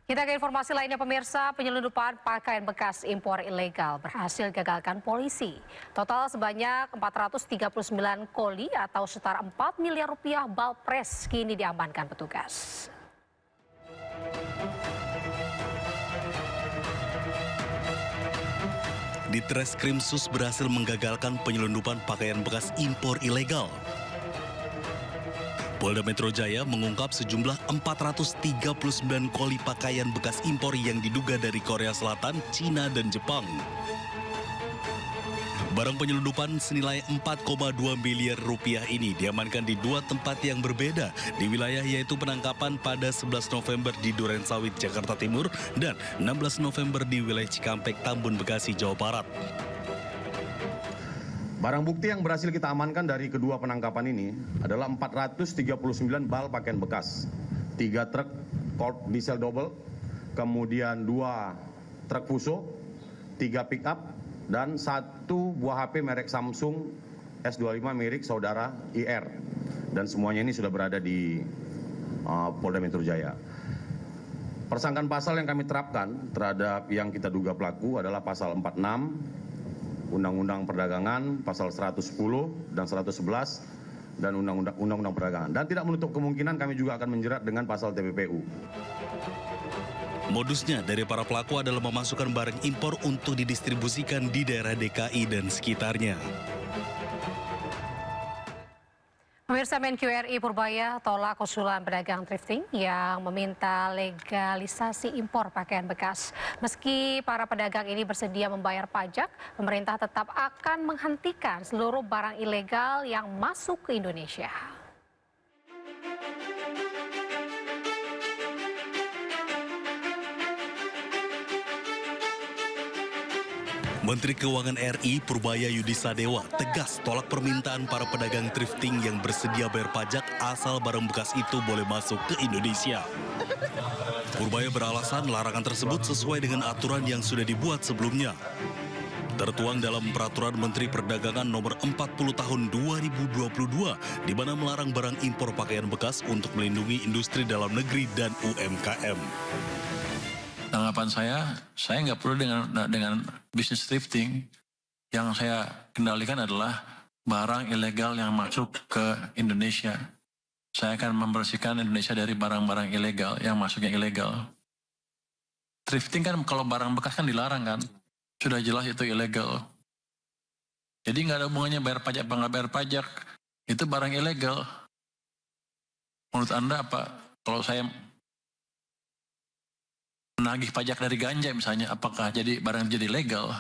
Kita ke informasi lainnya pemirsa, penyelundupan pakaian bekas impor ilegal berhasil digagalkan polisi. Total sebanyak 439 koli atau setara 4 miliar rupiah balpres kini diamankan petugas. Di Treskrimsus berhasil menggagalkan penyelundupan pakaian bekas impor ilegal. Polda Metro Jaya mengungkap sejumlah 439 koli pakaian bekas impor yang diduga dari Korea Selatan, Cina, dan Jepang. Barang penyelundupan senilai 4,2 miliar rupiah ini diamankan di dua tempat yang berbeda di wilayah, yaitu penangkapan pada 11 November di Durensawit, Jakarta Timur dan 16 November di wilayah Cikampek, Tambun, Bekasi, Jawa Barat. Barang bukti yang berhasil kita amankan dari kedua penangkapan ini adalah 439 bal pakaian bekas, 3 truk Colt diesel double, kemudian 2 truk Fuso, 3 pick up, dan 1 buah HP merek Samsung S25 milik saudara IR. Dan semuanya ini sudah berada di Polda Metro Jaya. Persangkaan pasal yang kami terapkan terhadap yang kita duga pelaku adalah pasal 46, Undang-Undang Perdagangan, pasal 110 dan 111, dan Undang-Undang Perdagangan. Dan tidak menutup kemungkinan kami juga akan menjerat dengan pasal TPPU. Modusnya dari para pelaku adalah memasukkan barang impor untuk didistribusikan di daerah DKI dan sekitarnya. Pemirsa, Menq RI Purbaya tolak usulan pedagang thrifting yang meminta legalisasi impor pakaian bekas. Meski para pedagang ini bersedia membayar pajak, pemerintah tetap akan menghentikan seluruh barang ilegal yang masuk ke Indonesia. Menteri Keuangan RI Purbaya Yudi Sadewa tegas tolak permintaan para pedagang thrifting yang bersedia bayar pajak asal barang bekas itu boleh masuk ke Indonesia. Purbaya beralasan larangan tersebut sesuai dengan aturan yang sudah dibuat sebelumnya. Tertuang dalam Peraturan Menteri Perdagangan Nomor 40 Tahun 2022, di mana melarang barang impor pakaian bekas untuk melindungi industri dalam negeri dan UMKM. Tanggapan saya nggak perlu dengan bisnis thrifting. Yang saya kendalikan adalah barang ilegal yang masuk ke Indonesia. Saya akan membersihkan Indonesia dari barang-barang ilegal yang masuk yang ilegal. Thrifting kan kalau barang bekas kan dilarang kan, sudah jelas itu ilegal. Jadi nggak ada hubungannya bayar pajak apa nggak bayar pajak, itu barang ilegal. Menurut Anda apa? Kalau saya menagih pajak dari ganja misalnya, apakah jadi barang jadi legal?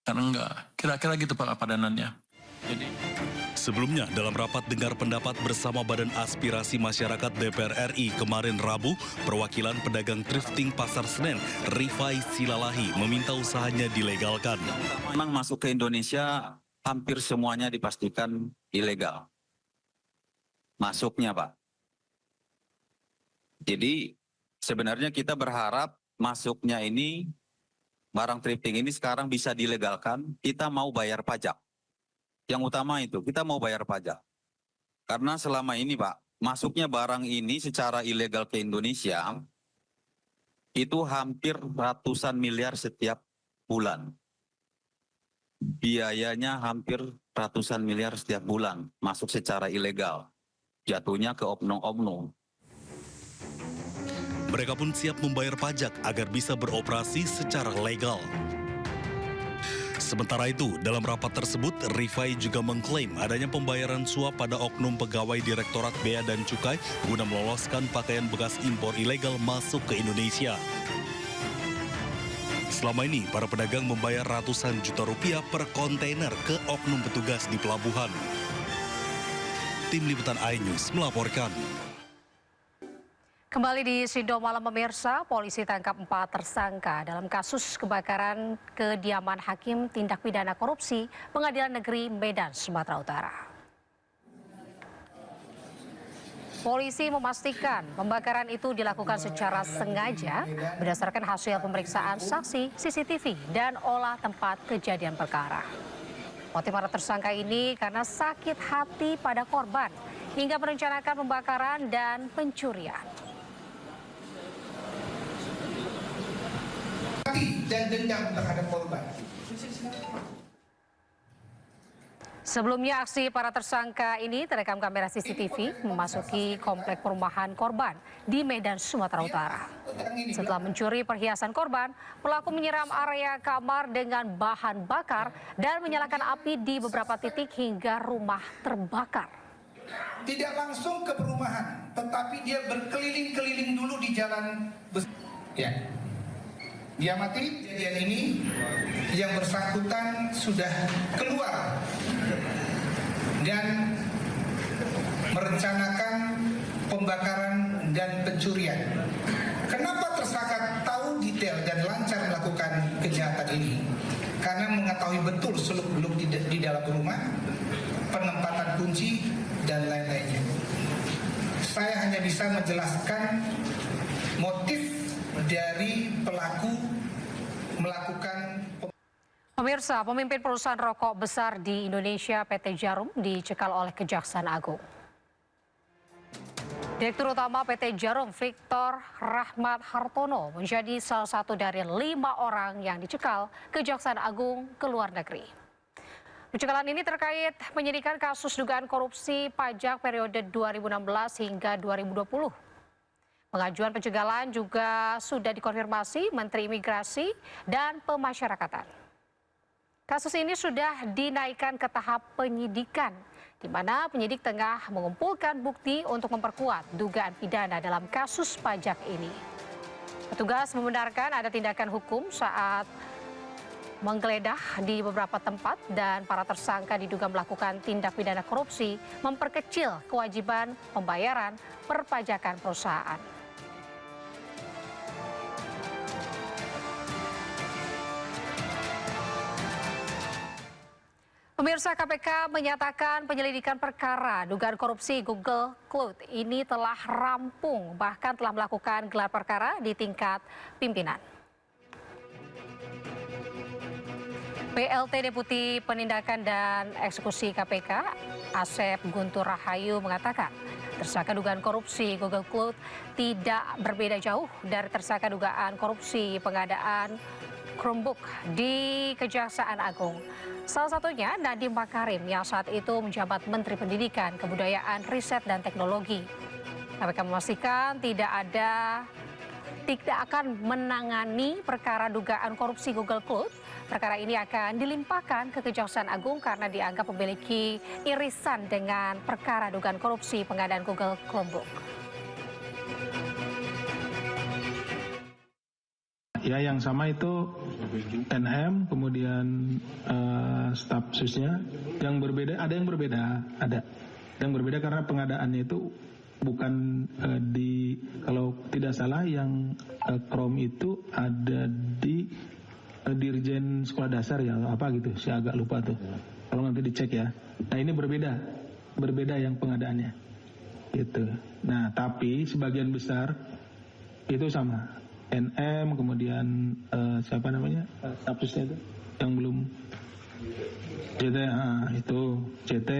Kan enggak. Kira-kira gitu Pak padanannya. Jadi Sebelumnya, dalam rapat dengar pendapat bersama Badan Aspirasi Masyarakat DPR RI kemarin Rabu, perwakilan pedagang thrifting Pasar Senen, Rifai Silalahi, meminta usahanya dilegalkan. Memang masuk ke Indonesia hampir semuanya dipastikan ilegal. Masuknya Pak. Jadi sebenarnya kita berharap masuknya ini, barang thrifting ini sekarang bisa dilegalkan, kita mau bayar pajak. Yang utama itu, kita mau bayar pajak. Karena selama ini Pak, masuknya barang ini secara ilegal ke Indonesia, itu hampir ratusan miliar setiap bulan. Biayanya hampir ratusan miliar setiap bulan, masuk secara ilegal. Jatuhnya ke oknum-oknum. Mereka pun siap membayar pajak agar bisa beroperasi secara legal. Sementara itu, dalam rapat tersebut, Rifai juga mengklaim adanya pembayaran suap pada oknum pegawai Direktorat Bea dan Cukai guna meloloskan pakaian bekas impor ilegal masuk ke Indonesia. Selama ini, para pedagang membayar ratusan juta rupiah per kontainer ke oknum petugas di pelabuhan. Tim Liputan iNews melaporkan. Kembali di Sido Malam pemirsa, polisi tangkap 4 tersangka dalam kasus kebakaran kediaman Hakim Tindak Pidana Korupsi Pengadilan Negeri Medan, Sumatera Utara. Polisi memastikan pembakaran itu dilakukan secara sengaja berdasarkan hasil pemeriksaan saksi, CCTV, dan olah tempat kejadian perkara. Motif para tersangka ini karena sakit hati pada korban hingga merencanakan pembakaran dan pencurian. dan dendam terhadap korban. Sebelumnya aksi para tersangka ini terekam kamera CCTV memasuki komplek perumahan korban di Medan, Sumatera Utara. Setelah mencuri perhiasan korban, pelaku menyiram area kamar dengan bahan bakar dan menyalakan api di beberapa titik hingga rumah terbakar. Tidak langsung ke perumahan, tetapi dia berkeliling-keliling dulu di jalan. Ya. Dia mati. Kejadian ini yang bersangkutan sudah keluar dan merencanakan pembakaran dan pencurian. Kenapa tersangka tahu detail dan lancar melakukan kejahatan ini? Karena mengetahui betul seluk-beluk di dalam rumah, penempatan kunci dan lain-lainnya. Saya hanya bisa menjelaskan motif dari pelaku melakukan. Pemirsa, pemimpin perusahaan rokok besar di Indonesia PT Djarum dicekal oleh Kejaksaan Agung. Direktur Utama PT Djarum Victor Rahmat Hartono menjadi salah satu dari 5 orang yang dicekal Kejaksaan Agung ke luar negeri. Pencekalan ini terkait penyidikan kasus dugaan korupsi pajak periode 2016 hingga 2020. Pengajuan pencegahan juga sudah dikonfirmasi Menteri Imigrasi dan Pemasyarakatan. Kasus ini sudah dinaikkan ke tahap penyidikan, di mana penyidik tengah mengumpulkan bukti untuk memperkuat dugaan pidana dalam kasus pajak ini. Petugas membenarkan ada tindakan hukum saat menggeledah di beberapa tempat dan para tersangka diduga melakukan tindak pidana korupsi, memperkecil kewajiban pembayaran perpajakan perusahaan. Pemirsa, KPK menyatakan penyelidikan perkara dugaan korupsi Google Cloud ini telah rampung, bahkan telah melakukan gelar perkara di tingkat pimpinan. PLT Deputi Penindakan dan Eksekusi KPK, Asep Guntur Rahayu mengatakan, tersangka dugaan korupsi Google Cloud tidak berbeda jauh dari tersangka dugaan korupsi pengadaan Chromebook di Kejaksaan Agung. Salah satunya Nadiem Makarim yang saat itu menjabat Menteri Pendidikan, Kebudayaan, Riset, dan Teknologi. KPK memastikan tidak akan menangani perkara dugaan korupsi Google Cloud. Perkara ini akan dilimpahkan ke Kejaksaan Agung karena dianggap memiliki irisan dengan perkara dugaan korupsi pengadaan Google Chromebook. Ya, yang sama itu NM, kemudian staf susnya. Yang berbeda, ada yang berbeda, ada. Yang berbeda karena pengadaannya itu bukan kalau tidak salah yang Chrome itu ada di Dirjen Sekolah Dasar ya, apa gitu, saya agak lupa tuh. Kalau nanti dicek ya. Nah ini berbeda yang pengadaannya. Gitu. Nah tapi sebagian besar itu sama. NM, kemudian siapa namanya statusnya itu yang belum CT, itu CT